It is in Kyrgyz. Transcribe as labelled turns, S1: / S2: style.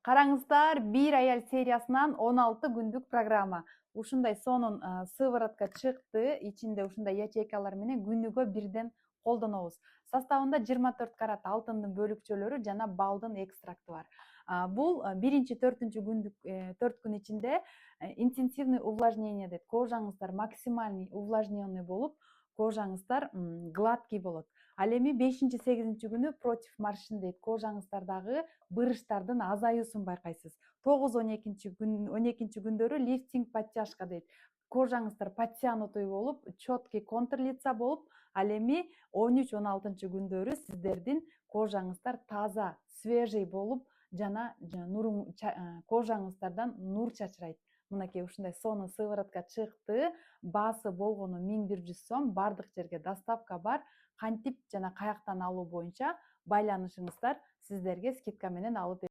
S1: Караңыздар, бир аял сериясынан 16 күндүк программа. Ушундай сонун сыворотка чыкты. Ичинде ушундай ячейкалар менен күнүгө бирден колдонобуз. Составында 24 карат алтындын бөлүкчөлөрү жана балдын экстракты бар. Бул биринчи 4 күн ичинде интенсивный увлажнение дейт. Кожаңыздар максимальный увлажненный болуп, кожаңыздар гладкий болот. Ал эми 5-8 күнү против маршин дейт. Кожаңыздардагы бырыштардын азаюусун байкайсыз. 9-12 күндөрү лифтинг подтяжка дейт. Кожаңыздар подтянутый болуп, четкий контур лица болуп, ал эми 13-16 күндөрү сиздердин кожаңыздар таза, свежий болуп, жана кожаңыздардан нур чачырайт. Мынакей ушундай сонун сыворотка чыкты. Баасы болгону 1100 сом, бардык жерге доставка бар. Кантип жана каяктан алуу боюнча байланышыңыздар, сиздерге скидка менен алып